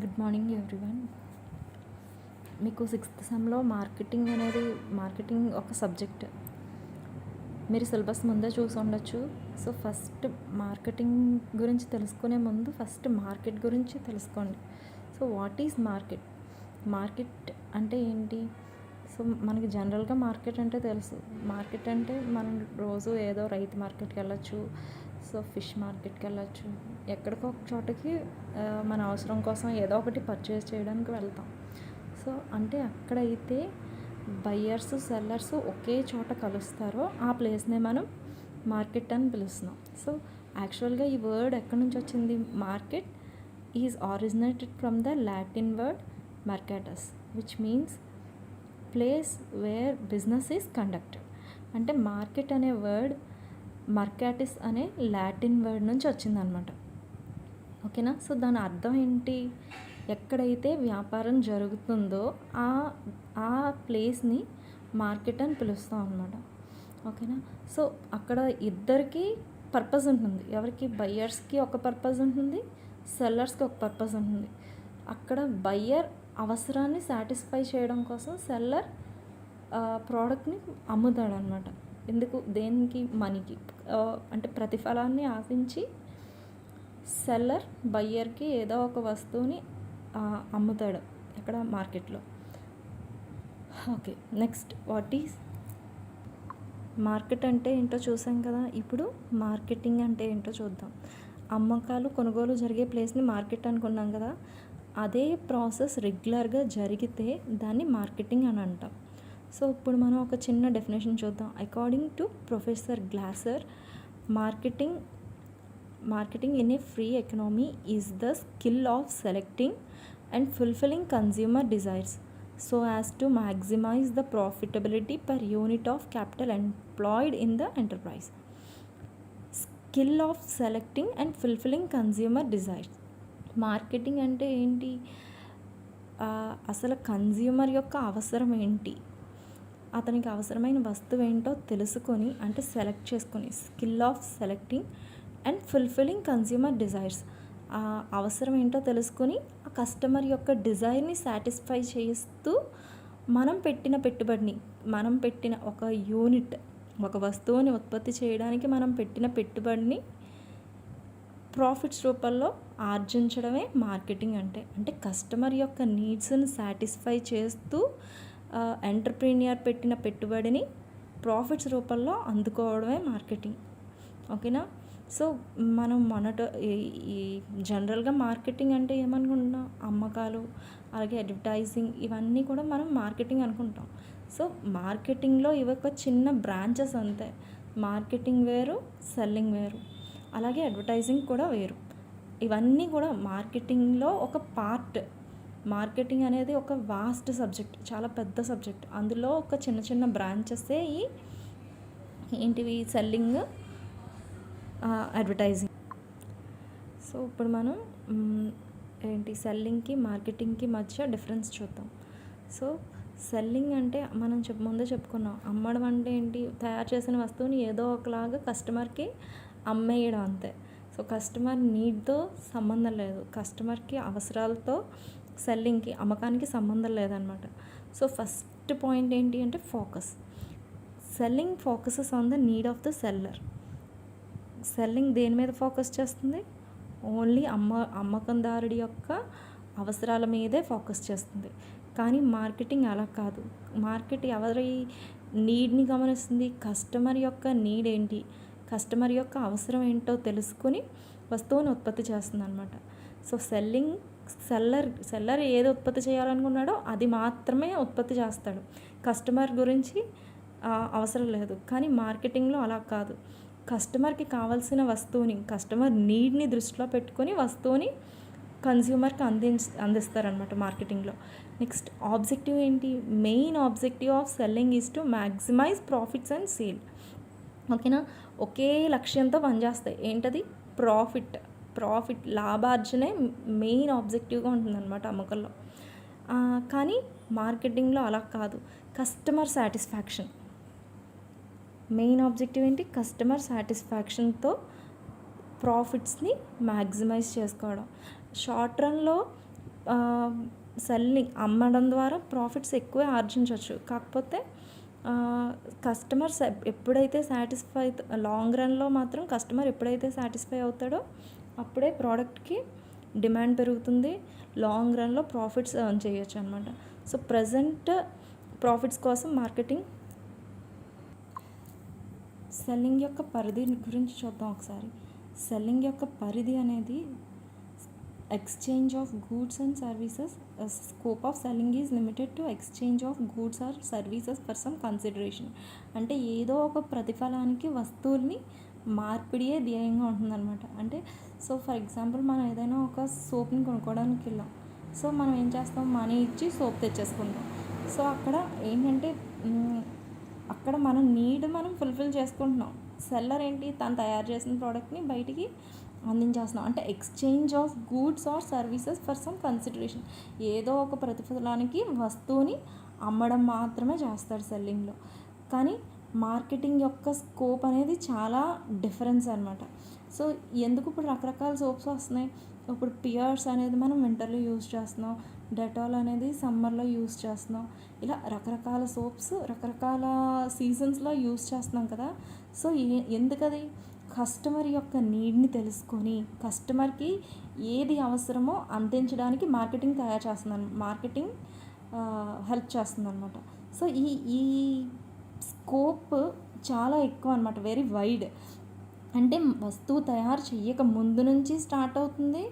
Good morning everyone. మీకు sixth సెమ్లో marketing ఒక subject. మీరు సిలబస్ ముందే చూసి ఉండొచ్చు. సో ఫస్ట్ మార్కెటింగ్ గురించి తెలుసుకునే ముందు ఫస్ట్ మార్కెట్ గురించి తెలుసుకోండి. So what is market? Market అంటే ఏంటి? సో మనకి జనరల్గా మార్కెట్ అంటే తెలుసు. మార్కెట్ అంటే మనం రోజు ఏదో రైతు మార్కెట్కి వెళ్ళచ్చు, సో ఫిష్ మార్కెట్కి వెళ్ళచ్చు, ఎక్కడికో ఒక చోటకి మన అవసరం కోసం ఏదో ఒకటి పర్చేస్ చేయడానికి వెళ్తాం. సో అంటే అక్కడైతే బయ్యర్స్ సెల్లర్స్ ఒకే చోట కలుస్తారో ఆ ప్లేస్నే మనం మార్కెట్ అని పిలుస్తున్నాం. సో యాక్చువల్గా ఈ వర్డ్ ఎక్కడి నుంచి వచ్చింది? Market is originated from the Latin word మర్కాటస్, which means place where business is conducted. అంటే మార్కెట్ అనే వర్డ్ మర్కాటిస్ అనే లాటిన్ వర్డ్ నుంచి వచ్చిందనమాట. ఓకేనా? సో దాని అర్థం ఏంటి? ఎక్కడైతే వ్యాపారం జరుగుతుందో ఆ ప్లేస్ని మార్కెట్ అని పిలుస్తాం అనమాట. ఓకేనా? సో అక్కడ ఇద్దరికి పర్పస్ ఉంటుంది. ఎవరికి? బయ్యర్స్కి ఒక పర్పస్ ఉంటుంది, సెల్లర్స్కి ఒక పర్పస్ ఉంటుంది. అక్కడ బయ్యర్ అవసరాన్ని సాటిస్ఫై చేయడం కోసం సెల్లర్ ప్రోడక్ట్ని అమ్ముతాడనమాట. ఎందుకు? దేనికి? మనీకి. అంటే ప్రతిఫలాన్ని ఆశించి సెల్లర్ బయ్యర్కి ఏదో ఒక వస్తువుని అమ్ముతాడు ఇక్కడ మార్కెట్లో. Okay, next what is market అంటే ఏంటో చూసాం కదా. ఇప్పుడు మార్కెటింగ్ అంటే ఏంటో చూద్దాం. అమ్మకాలు కొనుగోలు జరిగే ప్లేస్ని మార్కెట్ అనుకున్నాం కదా. అదే ప్రాసెస్ రెగ్యులర్గా జరిగితే దాన్ని మార్కెటింగ్ అని అంటాం. సో ఇప్పుడు మనం ఒక చిన్న డెఫినేషన్ చూద్దాం. According to professor Glaser, marketing in a free economy is the skill of selecting and fulfilling consumer desires so as to maximize the profitability per unit of capital employed in the enterprise. Skill of selecting and fulfilling consumer desires. Marketing అంటే ఏంటి? అసలు consumer యొక్క అవసరం ఏంటి, అతనికి అవసరమైన వస్తువు ఏంటో తెలుసుకొని, అంటే సెలెక్ట్ చేసుకొని, skill of selecting and fulfilling consumer desires. ఆ అవసరం ఏంటో తెలుసుకొని ఆ కస్టమర్ యొక్క డిజైర్ని సాటిస్ఫై చేస్తూ మనం పెట్టిన పెట్టుబడిని, మనం పెట్టిన ఒక యూనిట్, ఒక వస్తువుని ఉత్పత్తి చేయడానికి మనం పెట్టిన పెట్టుబడిని ప్రాఫిట్స్ రూపంలో ఆర్జించడమే మార్కెటింగ్ అంటే. అంటే కస్టమర్ యొక్క నీడ్స్ని సాటిస్ఫై చేస్తూ ఎంటర్ప్రీనియర్ పెట్టిన పెట్టుబడిని ప్రాఫిట్స్ రూపంలో అందుకోవడమే మార్కెటింగ్. ఓకేనా? సో మనం ఈ జనరల్గా మార్కెటింగ్ అంటే ఏమనుకుంటున్నాం? అమ్మకాలు, అలాగే అడ్వర్టైజింగ్, ఇవన్నీ కూడా మనం మార్కెటింగ్ అనుకుంటాం. సో మార్కెటింగ్లో ఇవి ఒక చిన్న బ్రాంచెస్ అంతే. మార్కెటింగ్ వేరు, సెల్లింగ్ వేరు, అలాగే అడ్వర్టైజింగ్ కూడా వేరు. ఇవన్నీ కూడా మార్కెటింగ్లో ఒక పార్ట్. మార్కెటింగ్ అనేది ఒక వాస్ట్ సబ్జెక్ట్, చాలా పెద్ద సబ్జెక్ట్. అందులో ఒక చిన్న చిన్న బ్రాంచెసే ఏంటివి? Selling, advertising. సో ఇప్పుడు మనం సెల్లింగ్కి మార్కెటింగ్కి మధ్య డిఫరెన్స్ చూద్దాం. సో సెల్లింగ్ అంటే మనం ముందే చెప్పుకున్నాం. అమ్మడం అంటే ఏంటి? తయారు చేసిన వస్తువుని ఏదో ఒకలాగా కస్టమర్కి అమ్మేయడం అంతే. సో కస్టమర్ నీడ్తో సంబంధం లేదు, కస్టమర్కి అవసరాలతో సెల్లింగ్కి, అమ్మకానికి సంబంధం లేదనమాట. సో ఫస్ట్ పాయింట్ ఏంటి అంటే focus. Selling focuses on the need of the seller. Selling దేని మీద ఫోకస్ చేస్తుంది? ఓన్లీ అమ్మకందారుడి యొక్క అవసరాల మీదే ఫోకస్ చేస్తుంది. కానీ మార్కెటింగ్ అలా కాదు. మార్కెట్ ఎవరి నీడ్ని గమనిస్తుంది? కస్టమర్ యొక్క నీడ్ ఏంటి, కస్టమర్ యొక్క అవసరం ఏంటో తెలుసుకొని వస్తువుని ఉత్పత్తి చేస్తుంది అనమాట. సో సెల్లర్ ఏది ఉత్పత్తి చేయాలనుకున్నాడో అది మాత్రమే ఉత్పత్తి చేస్తాడు, కస్టమర్ గురించి అవసరం లేదు. కానీ మార్కెటింగ్లో అలా కాదు. కస్టమర్కి కావాల్సిన వస్తువుని, కస్టమర్ నీడ్ని దృష్టిలో పెట్టుకొని వస్తువుని కన్స్యూమర్కి అందిస్తారనమాట మార్కెటింగ్లో. నెక్స్ట్ ఆబ్జెక్టివ్ ఏంటి? Main objective of selling is to maximise profits and sale. ఓకేనా? ఒకే లక్ష్యంతో పనిచేస్తాయి. ఏంటది? ప్రాఫిట్, లాభార్జనే మెయిన్ ఆబ్జెక్టివ్గా ఉంటుందన్నమాట అమ్మకంలో. కానీ మార్కెటింగ్లో అలా కాదు. కస్టమర్ సాటిస్ఫాక్షన్ మెయిన్ ఆబ్జెక్టివ్ ఏంటి? కస్టమర్ సాటిస్ఫాక్షన్తో ప్రాఫిట్స్ని మ్యాక్సిమైజ్ చేసుకోవడం. షార్ట్ రన్లో సెల్లింగ్ అమ్మడం ద్వారా ప్రాఫిట్స్ ఎక్కువే ఆర్జించవచ్చు. కాకపోతే కస్టమర్స్ ఎప్పుడైతే సాటిస్ఫై లాంగ్ రన్లో మాత్రం కస్టమర్ ఎప్పుడైతే సాటిస్ఫై అవుతాడో అప్పుడే ప్రోడక్ట్కి డిమాండ్ పెరుగుతుంది. లాంగ్ రన్లో ప్రాఫిట్స్ ఎర్న్ చేయొచ్చు అనమాట. సో ప్రజెంట్ ప్రాఫిట్స్ కోసం మార్కెటింగ్. సెల్లింగ్ యొక్క పరిధి గురించి చూద్దాం ఒకసారి. సెల్లింగ్ యొక్క పరిధి అనేది exchange of goods and services. Scope of selling is limited to exchange of goods or services for some consideration. అంటే ఏదో ఒక ప్రతిఫలానికి వస్తువుల్ని మార్పిడియే ధ్యేయంగా ఉంటుందన్నమాట. అంటే సో ఫర్ ఎగ్జాంపుల్ మనం ఏదైనా ఒక సోప్ని కొనుక్కోవడానికి వెళ్ళాం. సో మనం ఏం చేస్తాం, మనీ ఇచ్చి సోప్ తెచ్చేసుకుంటాం. సో అక్కడ ఏంటంటే అక్కడ మన నీడ్ మనం ఫుల్ఫిల్ చేసుకుంటున్నాం. సెల్లర్ ఏంటి, తను తయారు చేసిన ప్రోడక్ట్ని బయటికి అందించేస్తున్నాం. అంటే exchange of goods or services for some consideration. ఏదో ఒక ప్రతిఫలానికి వస్తువుని అమ్మడం మాత్రమే చేస్తాడు సెల్లింగ్లో. కానీ మార్కెటింగ్ యొక్క స్కోప్ అనేది చాలా డిఫరెన్స్ అనమాట. సో ఎందుకు ఇప్పుడు రకరకాల సోప్స్ వస్తున్నాయి. ఇప్పుడు పియర్స్ అనేది మనం వింటర్లో యూజ్ చేస్తున్నాం, డెటాల్ అనేది సమ్మర్లో యూజ్ చేస్తున్నాం. ఇలా రకరకాల సోప్స్ రకరకాల సీజన్స్లో యూజ్ చేస్తున్నాం కదా. సో ఎందుకది, కస్టమర్ యొక్క నీడ్ని తెలుసుకొని కస్టమర్కి ఏది అవసరమో అందించడానికి మార్కెటింగ్ తయారు చేస్తున్నాను, మార్కెటింగ్ హెల్ప్ చేస్తుంది అనమాట. సో ఈ స్కోప్ చాలా ఎక్కువ అనమాట, వెరీ వైడ్. అంటే వస్తువు తయారు చెయ్యక ముందు నుంచి స్టార్ట్ అవుతుంది,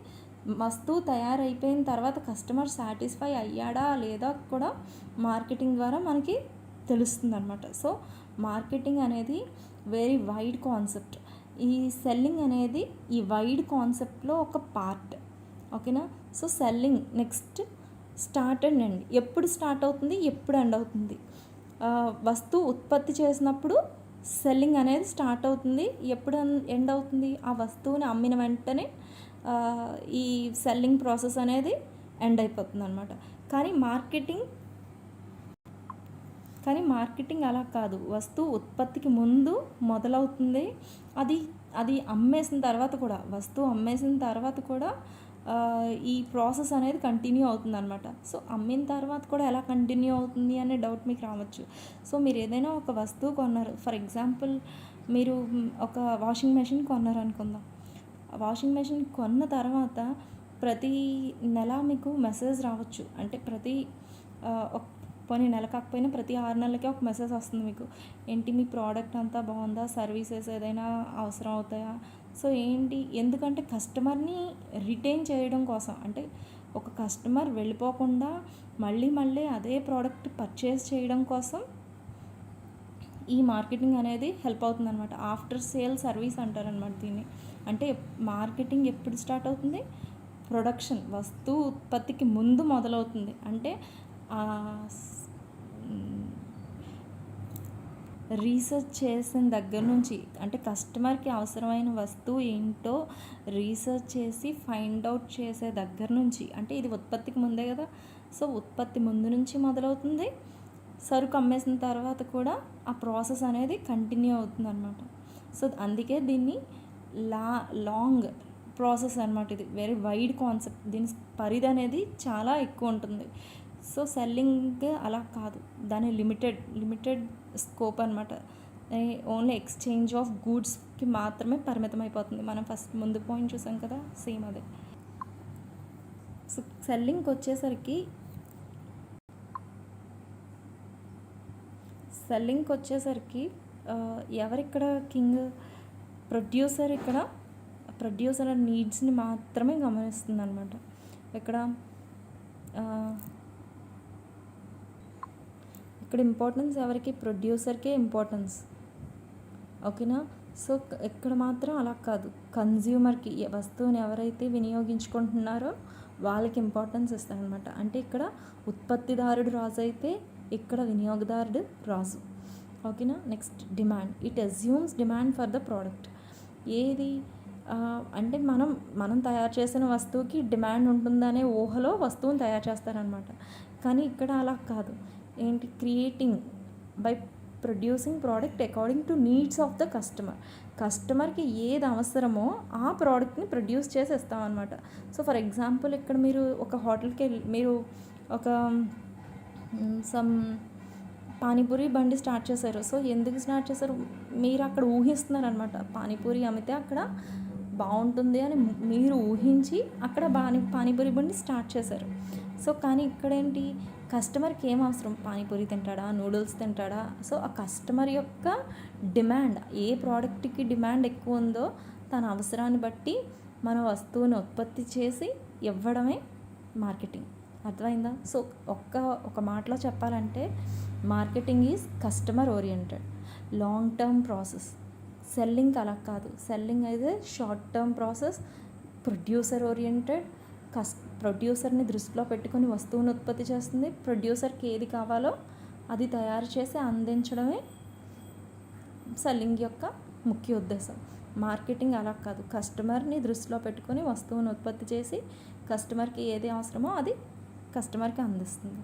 వస్తువు తయారైపోయిన తర్వాత కస్టమర్ సాటిస్ఫై అయ్యాడా లేదా కూడా మార్కెటింగ్ ద్వారా మనకి తెలుస్తుంది అనమాట. సో మార్కెటింగ్ అనేది వెరీ వైడ్ కాన్సెప్ట్. ఈ సెల్లింగ్ అనేది ఈ వైడ్ కాన్సెప్ట్లో ఒక పార్ట్. ఓకేనా. So selling next start and end. ఎప్పుడు స్టార్ట్ అవుతుంది, ఎప్పుడు ఎండ్ అవుతుంది. వస్తువు ఉత్పత్తి చేసినప్పుడు సెల్లింగ్ అనేది స్టార్ట్ అవుతుంది. ఎప్పుడు ఎండ్ అవుతుంది, ఆ వస్తువుని అమ్మిన వెంటనే ఈ సెల్లింగ్ ప్రాసెస్ అనేది ఎండ్ అయిపోతుంది అనమాట. కానీ మార్కెటింగ్ అలా కాదు. వస్తువు ఉత్పత్తికి ముందు మొదలవుతుంది. అది అమ్మేసిన తర్వాత కూడా, వస్తువు అమ్మేసిన తర్వాత కూడా ఈ ప్రాసెస్ అనేది కంటిన్యూ అవుతుంది అనమాట. సో అమ్మిన తర్వాత కూడా ఎలా కంటిన్యూ అవుతుంది అనే డౌట్ మీకు రావచ్చు. సో మీరు ఏదైనా ఒక వస్తువు కొన్నారు, ఫర్ ఎగ్జాంపుల్ మీరు ఒక వాషింగ్ మెషిన్ కొన్నారు అనుకుందాం. వాషింగ్ మెషిన్ కొన్న తర్వాత ప్రతి నెల మీకు మెసేజ్ రావచ్చు. అంటే పోనీ నెల కాకపోయినా ప్రతి 6 నెలలకే ఒక మెసేజ్ వస్తుంది మీకు. ఏంటి మీ ప్రోడక్ట్ అంతా బాగుందా, సర్వీసెస్ ఏదైనా అవసరం అవుతాయా. సో ఎందుకంటే కస్టమర్ని రిటైన్ చేయడం కోసం, అంటే ఒక కస్టమర్ వెళ్ళిపోకుండా మళ్ళీ అదే ప్రోడక్ట్ పర్చేస్ చేయడం కోసం ఈ మార్కెటింగ్ అనేది హెల్ప్ అవుతుంది అనమాట. ఆఫ్టర్ సేల్ సర్వీస్ అంటారనమాట దీన్ని. అంటే మార్కెటింగ్ ఎప్పుడు స్టార్ట్ అవుతుంది, ప్రొడక్షన్ వస్తువు ఉత్పత్తికి ముందు మొదలవుతుంది. అంటే రీసెర్చ్ చేసిన దగ్గర నుంచి, అంటే కస్టమర్కి అవసరమైన వస్తువు ఏంటో రీసెర్చ్ చేసి ఫైండ్ అవుట్ చేసే దగ్గర నుంచి, అంటే ఇది ఉత్పత్తికి ముందే కదా. సో ఉత్పత్తి ముందు నుంచి మొదలవుతుంది, సరుకు అమ్మేసిన తర్వాత కూడా ఆ ప్రాసెస్ అనేది కంటిన్యూ అవుతుంది అనమాట. సో అందుకే దీన్ని లాంగ్ ప్రాసెస్ అనమాట. ఇది వెరీ వైడ్ కాన్సెప్ట్, దీని పరిధి అనేది చాలా ఎక్కువ ఉంటుంది. సో సెల్లింగ్ అలా కాదు, దాని లిమిటెడ్ స్కోప్ అనమాట. ఓన్లీ ఎక్స్చేంజ్ ఆఫ్ గూడ్స్కి మాత్రమే పరిమితం అయిపోతుంది. మనం ఫస్ట్ ముందు పాయింట్ చూసాం కదా, సేమ్ అదే. సో సెల్లింగ్కి వచ్చేసరికి ఎవరిక్కడ కింగ్, ప్రొడ్యూసర్. ప్రొడ్యూసర్ నీడ్స్ని మాత్రమే గమనిస్తుంది అనమాట. ఇక్కడ ఇంపార్టెన్స్ ఎవరికి, ప్రొడ్యూసర్కే ఇంపార్టెన్స్. ఓకేనా. సో ఇక్కడ మాత్రం అలా కాదు, కన్జ్యూమర్కి, వస్తువుని ఎవరైతే వినియోగించుకుంటున్నారో వాళ్ళకి ఇంపార్టెన్స్ ఇస్తారనమాట. అంటే ఇక్కడ ఉత్పత్తిదారుడు రాజు అయితే ఇక్కడ వినియోగదారుడు రాజు. ఓకేనా. Next demand. It assumes demand for the product. అంటే మనం తయారు చేసిన వస్తువుకి డిమాండ్ ఉంటుందనే ఊహలో వస్తువుని తయారు చేస్తారనమాట. కానీ ఇక్కడ అలా కాదు. Creating by producing product according to needs of the customer. కస్టమర్కి ఏది అవసరమో ఆ ప్రోడక్ట్ని ప్రొడ్యూస్ చేసి ఇస్తామన్నమాట. సో ఫర్ ఎగ్జాంపుల్ ఇక్కడ మీరు ఒక హోటల్కి మీరు ఒక సమ్ పానీపూరి బండి స్టార్ట్ చేశారు. సో ఎందుకు స్టార్ట్ చేశారు, మీరు అక్కడ ఊహిస్తున్నారు అనమాట. పానీపూరి అమ్మితే అక్కడ బాగుంటుంది అని మీరు ఊహించి అక్కడ పానీపూరి బండి స్టార్ట్ చేశారు. సో కానీ ఇక్కడేంటి, కస్టమర్కి ఏం అవసరం, పానీపూరి తింటాడా, నూడిల్స్ తింటాడా. సో ఆ కస్టమర్ యొక్క డిమాండ్, ఏ ప్రోడక్ట్కి డిమాండ్ ఎక్కువ ఉందో తన అవసరాన్ని బట్టి మన వస్తువుని ఉత్పత్తి చేసి ఇవ్వడమే మార్కెటింగ్. అర్థమైందా? సో ఒక మాటలో చెప్పాలంటే marketing is customer oriented, long term process. Selling అలా కాదు. సెల్లింగ్ అయితే short term process. Producer oriented, ప్రొడ్యూసర్ని దృష్టిలో పెట్టుకొని వస్తువుని ఉత్పత్తి చేస్తుంది. ప్రొడ్యూసర్కి ఏది కావాలో అది తయారు చేసి అందించడమే సెల్లింగ్ యొక్క ముఖ్య ఉద్దేశం. మార్కెటింగ్ అలా కాదు. కస్టమర్ని దృష్టిలో పెట్టుకొని వస్తువుని ఉత్పత్తి చేసి కస్టమర్కి ఏది అవసరమో అది కస్టమర్కి అందిస్తుంది.